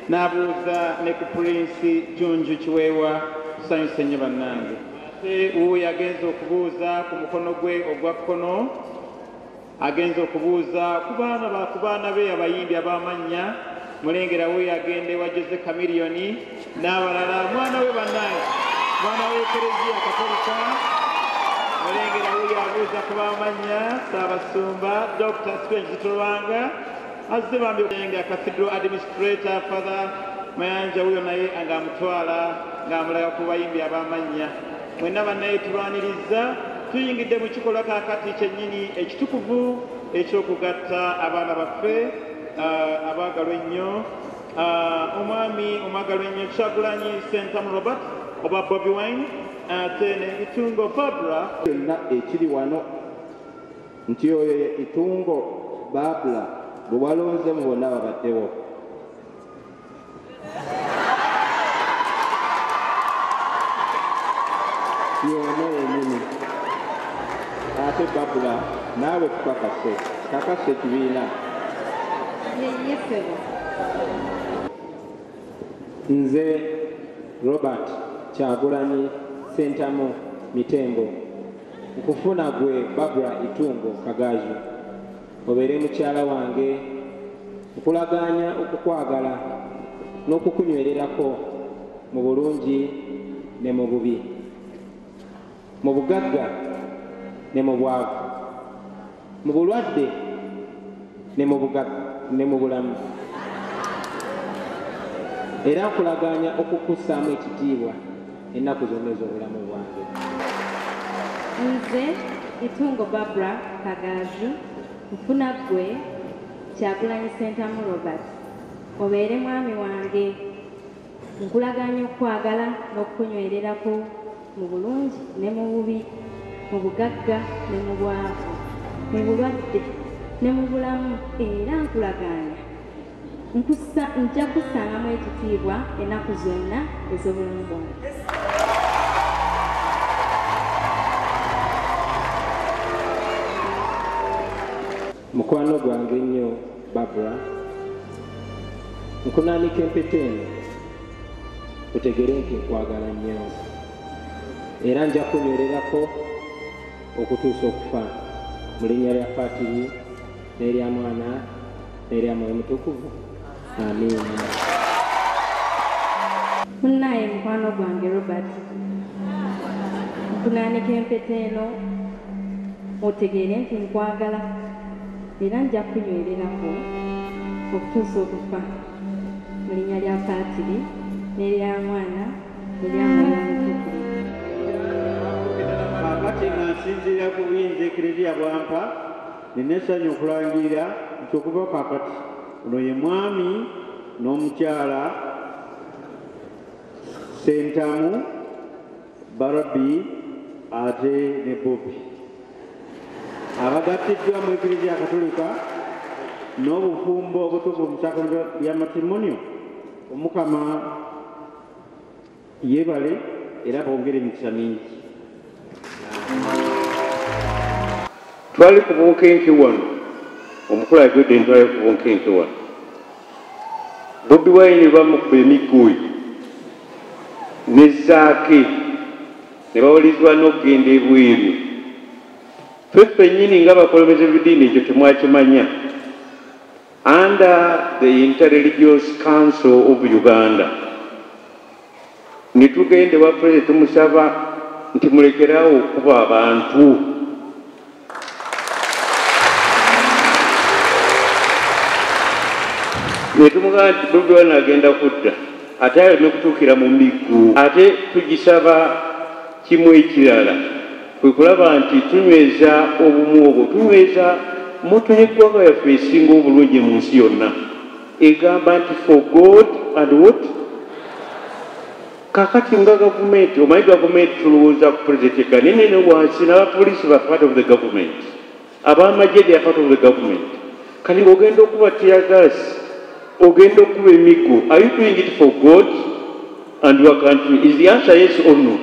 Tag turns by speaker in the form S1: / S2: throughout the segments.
S1: n'abuuza ne ku Prince Junju Kiweewa tusanyuse nnyo bannange. Ate wuuyo agenza okubuuza ku mukono gwe ogwa kkono agenza okubuuza ku baana be abayimbi ab'amannya mulengera wuuyo agenda ewa Jose Chameleone n'abalala mwana we bannange mwana w'Ekereziya Katolika mulengera wuuyo abuuza ku b'amannya Ssaabasumba Dr. Strange Zitolwanga azze bambi nga Cathedral Administrator Father Mayanja wuuyo naye ng'amutwala ng'amulaga ku bayimbi ab'amannya mwenna bannaye tulwaniriza tuyingidde mu kikolwa kaakati kyennyini ekitukuvu ekyokugatta abaana baffe abaagalwa ennyo omwami omwagalwa ennyo Kyagulanyi Ssentamu Robert oba Bobi Wine ate ne Itungo Barbara
S2: byonna ekiri wano nti oyo ye Itungo Barbara bwe walonzemu bonna babaddewo yona yennyini ate Barbara naawe kakase ekibiina nze Robert Kyagulanyi Ssentamu Mitembo nkufuna gwe Barbara Itungo Kagaju obeere mukyala wange nkulaganya okukwagala n'okukunywererako mu bulungi ne mu bubi mu bugagga ne mu bwavu mu bulwadde ne mu bulamu era nkulaganya okukussaamu ekitiibwa ennaku zonna ez'obulamu bwange.
S3: Nze Itungo Barbara Kagaju nfuna ggwe Kyagulanyi Ssentamu Robert obeere mwami wange nkulaganya okwagala n'okukunywererako mu bulungi ne mu bubi mu bugagga ne mu bwavu mu bulwadde ne mu bulamu era nkulaganya nja kussangamu ekitiibwa ennaku zonna ez'obulamu bwange.
S2: mukwano gwange ennyo Barbara nkunaanika empeta eno otegere nti nkwagala nnyo era nja kunywererako okutuusa okufa mu linnya lya Faatiri n'erya Mwana n'erya Mwoyo Mutukuvu amiina.
S3: Munnaye mukwano gwange Robert nkunaanika empeta eno otegere nti nkwagala era nja kunywererako okutuusa okufa mu linnya lya Faatiri n'erya Mwana n'erya Mwoyo Mutukuvu.
S1: Kakati nga nsinziira ku buyinza Ekereziya bwampa nina essanyu okulangirira nti okuva kakati ono ye mwami n'omukyala Ssentamu Barabi ate ne Bobi abagattiddwa mu Ekereziya Katolika n'obufumbo obutukuvu mu ssakramentu lya matrimonio. Omukama yeebale era bongere emikisa mingi.
S4: Twali ku bunkenke wano omukulu ayogedde ntwali ku bunkenke wano Bobi Wine bamukuba emiguyi ne Zaake ne bawulizibwa n'okugenda ebweru. Ffe ffennyini ng'abakulembeze b'eddiini ekyo temwakimanya. Under the Interreligious Council of Uganda ne tugende wa Pulezidenti tumusaba nti mulekerawo okuba abantu netumugamba nti Bobi Wine agenda kudda ate aleme kutuukira mu miggu ate tugisaba kimu ekirala kwe kulaba nti tunyweza obumu obwo tunyweza moto y'eggwanga yaffe esinga obulungi mu nsi yonna egamba nti for God and what kakati nga gavumenti omanyi gavumenti tulowooza ku pulezidenti kanene ne wansi n'abapoliisi ba part of the government ab'amagye they are part of the government kati ng'ogenda okuba teargas ogenda okuba emiggo. Are you doing it for God and your country? Is the answer yes or no?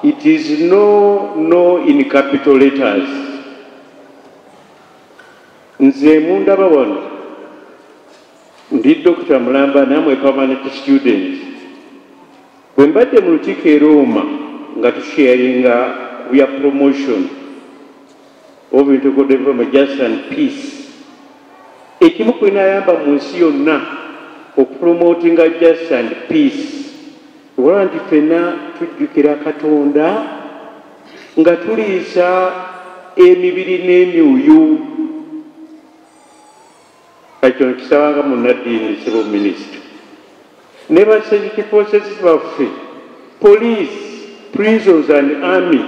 S4: It is no in capital letters. Nze mundaba wano ndi Dr. Mulamba namwe permanent students bwe mbadde mu lukiiko e Roma nga tusharinga ku bya promotion obintu ko development justice and peace ekimu ku binayamba mu nsi yonna okupromotinga justice and peace wala nti ffenna tujjukira Katonda nga tuliisa emibiri n'emyoyo kakyo nkisabanga munnaddiini civil minister ne basecurity forces baffe police prisons and army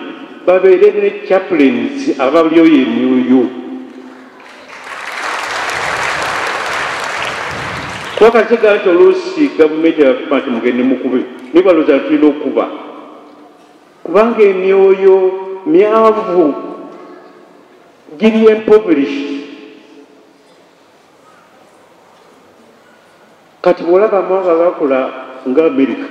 S4: babeere ne chaplains abalyoyo emyoyo twakasiga nti oluusi gavumenti yakuba nti mugende mukube nibalooza tulina okuba kubanga emyoyo myavu giri impoverished kati bwolaba amawanga gakola nga America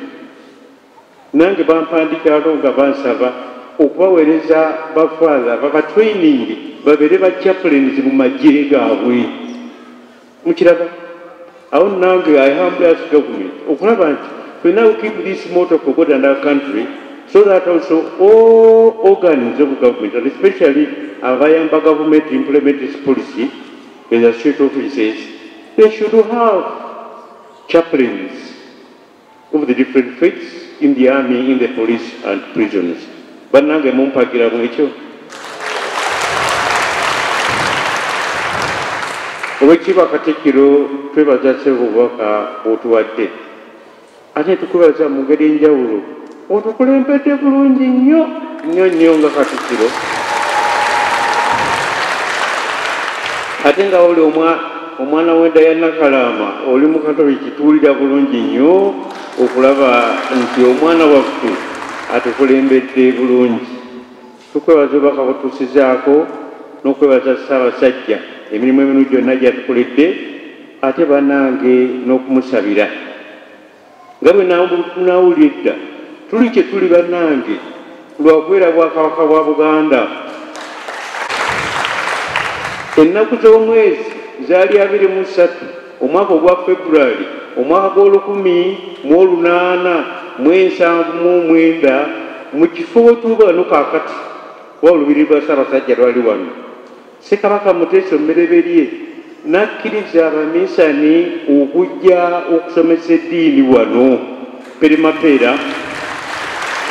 S4: nange bampandikako nga bansaba okubaweereza bafaala babatraining babeere ba chaplains mu magye gaabwe mukiraba awo nange I humbly ask government okulaba nti we now keep this motto for God and our country so that also all organs of government and especially abayamba government implement this policy in the state offices they should have chaplains of the different faiths in the army, in the police and prisons. Banange mumpagira mwekyo. Owekiba Katikkiro twebaza Ssebuwaka otuwadde. Ate tukubaza mu ngeri enjawulo. Otukulembedde bulungi nnyo nga Katikkiro. Ate nga oli omwana w'Endaya Kalama oli mu Katoliki tuwulira bulungi nnyo okulaba nti omwana waffe atukulembedde bulungi. Tukwebaza Obubaka butuusizaako n'okwebaza Ssaabasajja emirimu emirundi gyonna gyatukoledde ate bannange n'okumusabira. Nga bwe naawulira edda tuli kye tuli bannange lwagwera Bwakabaka bwa Buganda. Ennaku z'omwezi zaali 23 omwaka ogwa February omwaka gw'Olukumi mu 1879 mu kifo wetuuba wano kaakati wa olubiri lwa Ssaabasajja lwali wano. Ssekabaka Muteesa Omubereberye n'akkiriza abaminsani okujja okusomesa eddiini wano Perimapeera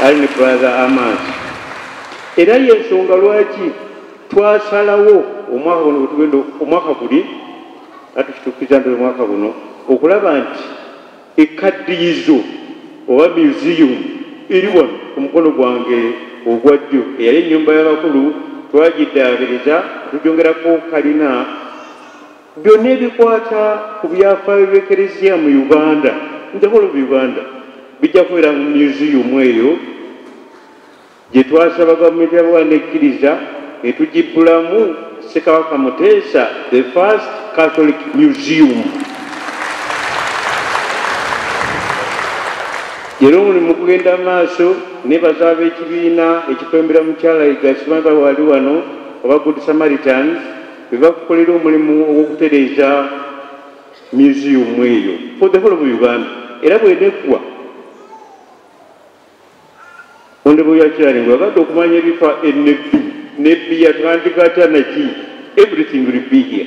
S4: ali ne Brother Amos. Era y'ensonga lwaki twasalawo omwaka guno tugenda omwaka guli atukitukiza nti omwaka guno okulaba nti ekkaddiyizo oba museum eri wano omukono gwange ogwa ddyo eyali ennyumba y'abakulu twagiddaabiriza tugyongerako kalina byonna ebikwata ku byafaayo by'ekereziya mu Uganda njagala mu Uganda bijja kubeera mu museum eyo gye twasaba gavumenti ya Buganda ekkiriza etugibbulamu Ssekabaka Muteesa the first Catholic museum. Era omulimu kugenda maaso nebaza ab'ekibiina ekikwembera mukyala Igasima wali wano oba Good Samaritans bwe bakukolera omulimu ogw'okutereeza museum eyo for the whole of Uganda. Era bweneggwa onde bweyakiralinga wagadde okumanya ebifa nebbi yatandika atya naki everything will be here.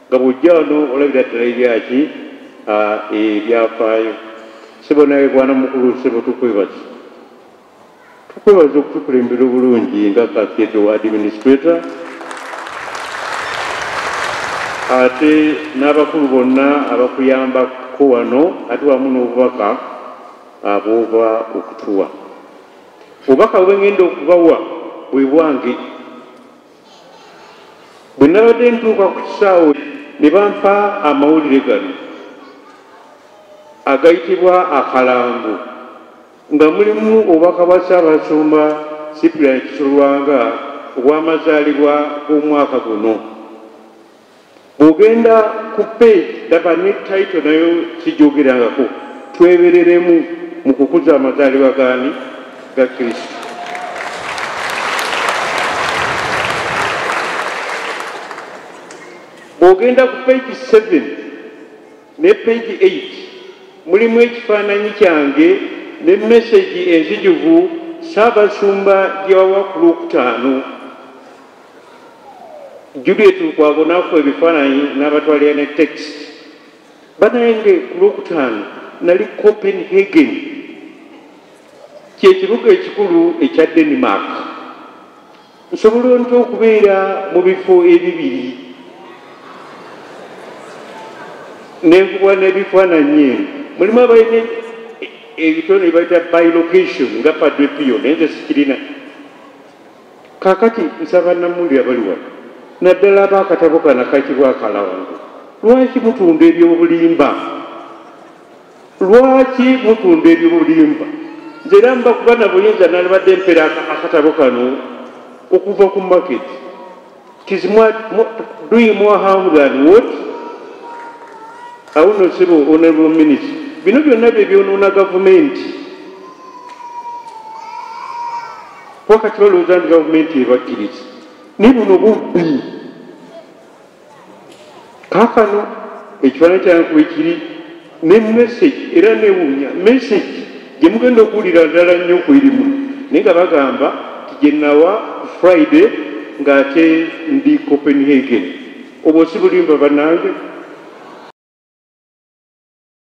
S4: Nga bw'ojja wano olabira ddala ebyaki ebyafaayo. Sebo naye bwana mukulu sebo tukwebaza okutukulembera obulungi nga Cathedral Administrator ate n'abakulu bonna abakuyambako wano ate wamu n'obubaka ab'oba okutuwa. Obubaka bwe ngenda okubawa bwe bwange. Bwe nabadde ntuuka ku kisaawe ne bampa amawulire gano agayitibwa akalango nga mulimu obubaka bwa Ssaabasumba Cyprian Kisolwanga obw'amazaalibwa g'omwaka guno. Bw'ogenda ku page daba ne title nayo sigyogerangako twebereremu mu kukuza amazaalibwa gaani ga Kristo. Bw'ogenda ku page 7 ne page 8 mulimu ekifaananyi kyange ne message enzijuvu Ssaabasumba gye wawa ku Lwokutaano. Juliet Lukwago n'afuwa ebifaananyi n'abatwalira ne text. Bannange ku Lwokutaano nali Copenhagen, kyekibuga ekikulu ekya Denmark. Nsobola ntya okubeera mu bifo ebibiri nenkuwa n'ebifaananyi mulimu abalina ebitone bayita by location nga Padre Pio naye nze sikirina. Kaakati nsaba Namundi abali wano naddala ab'akatabo kano akayitibwa Akalawango, lwaki mutunda ebyobulimba? Lwaki mutunda ebyobulimba? Nze era mbakuba na buyinza nalibadde mpera akatabo kano okuva ku market. It is doing more harm than what? Awuno sibo honorable minister. Bino byonna bye byonoona gavumenti. Wakati balowooza nti gavumenti ebakkiriza. Ne buno bubbi. Kaakano ekifaananyi kyange kwekiri ne message era newuunya message gye mugenda okuwulira ddala nnyo kwerimu naye nga bagamba ti gye nawa Friday ng'ate ndi Copenhagen. Obwo si bulimba bannange.